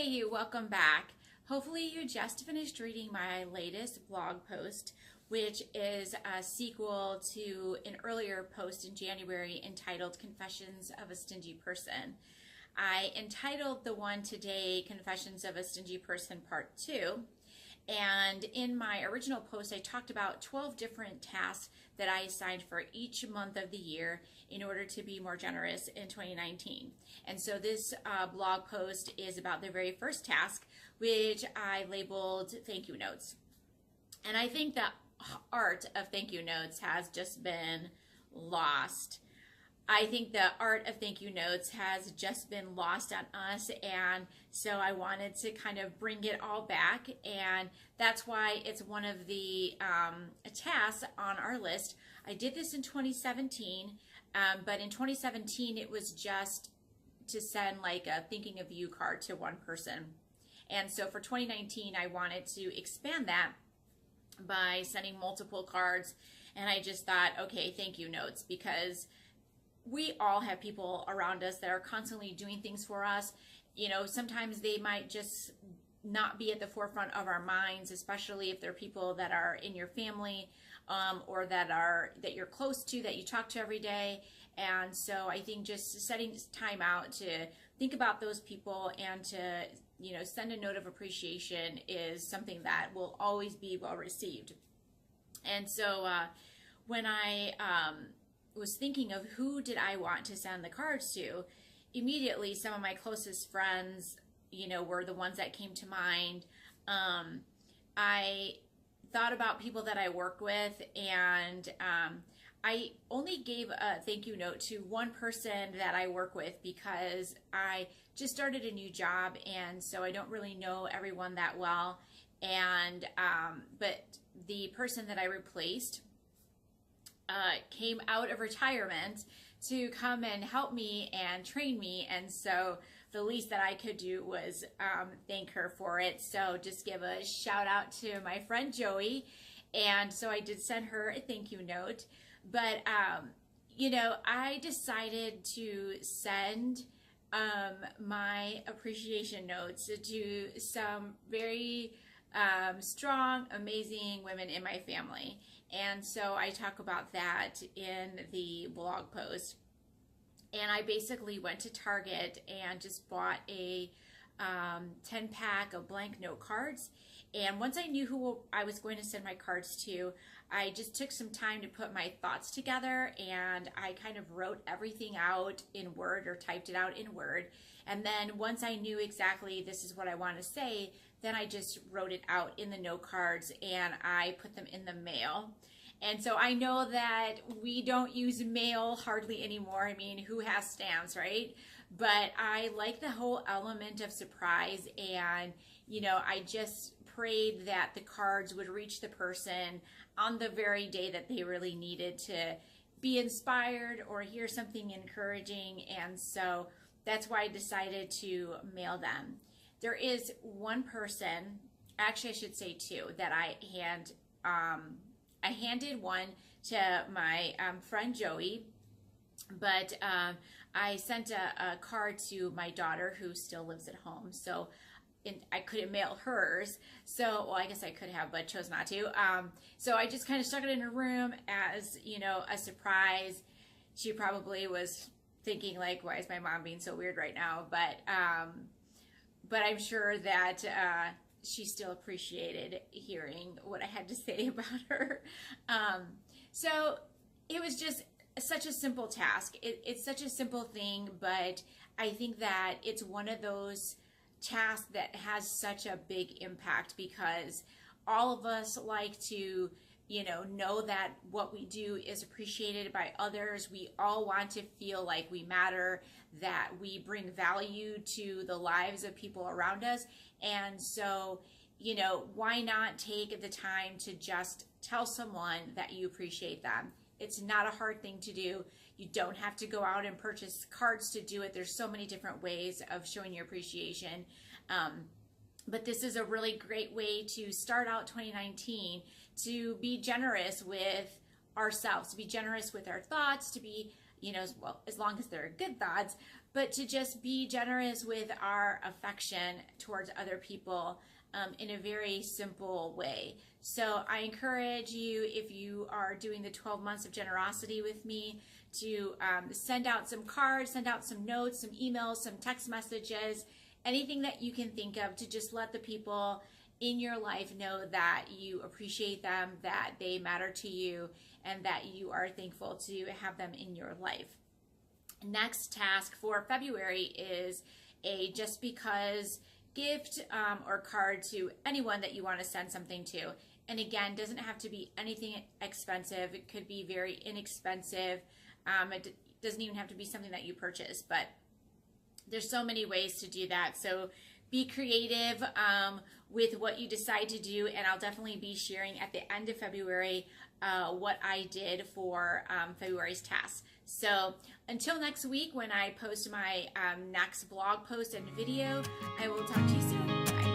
Hey, welcome back. Hopefully you just finished reading my latest blog post, which is a sequel to an earlier post in January entitled Confessions of a Stingy Person. I entitled the one today Confessions of a Stingy Person Part 2. And in my original post, I talked about 12 different tasks that I assigned for each month of the year in order to be more generous in 2019. And so this blog post is about the very first task, which I labeled thank you notes. And I think the art of thank you notes has just been lost. I think the art of thank you notes has just been lost on us, and so I wanted to kind of bring it all back, and that's why it's one of the tasks on our list. I did this in 2017, but in 2017 it was just to send like a thinking of you card to one person, and so for 2019 I wanted to expand that by sending multiple cards, and I just thought, okay, thank you notes, because we all have people around us that are constantly doing things for us. You know, sometimes they might just not be at the forefront of our minds, especially if they're people that are in your family or that you're close to, that you talk to every day. And so I think just setting time out to think about those people and to, you know, send a note of appreciation is something that will always be well received. And so when I was thinking of who did I want to send the cards to, immediately some of my closest friends, you know, were the ones that came to mind. I thought about people that I work with, and I only gave a thank you note to one person that I work with because I just started a new job, and so I don't really know everyone that well. And but the person that I replaced came out of retirement to come and help me and train me, and so the least that I could do was thank her for it. So just give a shout out to my friend Joey, and so I did send her a thank you note. But you know, I decided to send my appreciation notes to some very strong, amazing women in my family. And so I talk about that in the blog post. And I basically went to Target and just bought a 10-pack of blank note cards. And once I knew who I was going to send my cards to, I just took some time to put my thoughts together, and I kind of wrote everything out in Word, or typed it out in Word. And then once I knew exactly this is what I want to say, then I just wrote it out in the note cards and I put them in the mail. And so I know that we don't use mail hardly anymore. I mean, who has stamps, right? But I like the whole element of surprise, and you know, I just prayed that the cards would reach the person on the very day that they really needed to be inspired or hear something encouraging. And so that's why I decided to mail them. There is one person, actually I should say two, that I handed one to my friend Joey, but I sent a card to my daughter who still lives at home. So I couldn't mail hers. So, well, I guess I could have, but chose not to. So I just kind of stuck it in her room as, you know, a surprise. She probably was thinking like, why is my mom being so weird right now? But I'm sure that she still appreciated hearing what I had to say about her. So it was just such a simple task. It's such a simple thing, but I think that it's one of those tasks that has such a big impact, because all of us like to, you know that what we do is appreciated by others. We all want to feel like we matter, that we bring value to the lives of people around us. And so, you know, why not take the time to just tell someone that you appreciate them? It's not a hard thing to do. You don't have to go out and purchase cards to do it. There's so many different ways of showing your appreciation. But this is a really great way to start out 2019, to be generous with ourselves, to be generous with our thoughts, to be well, as long as they're good thoughts, but to just be generous with our affection towards other people in a very simple way. So I encourage you, if you are doing the 12 months of generosity with me, to send out some cards, send out some notes, some emails, some text messages, anything that you can think of to just let the people in your life know that you appreciate them, that they matter to you, and that you are thankful to have them in your life. Next task for February is a just because gift or card to anyone that you want to send something to. And again, doesn't have to be anything expensive. It could be very inexpensive. It doesn't even have to be something that you purchase, but there's so many ways to do that. So be creative with what you decide to do, and I'll definitely be sharing at the end of February what I did for February's tasks. So until next week when I post my next blog post and video, I will talk to you soon. Bye.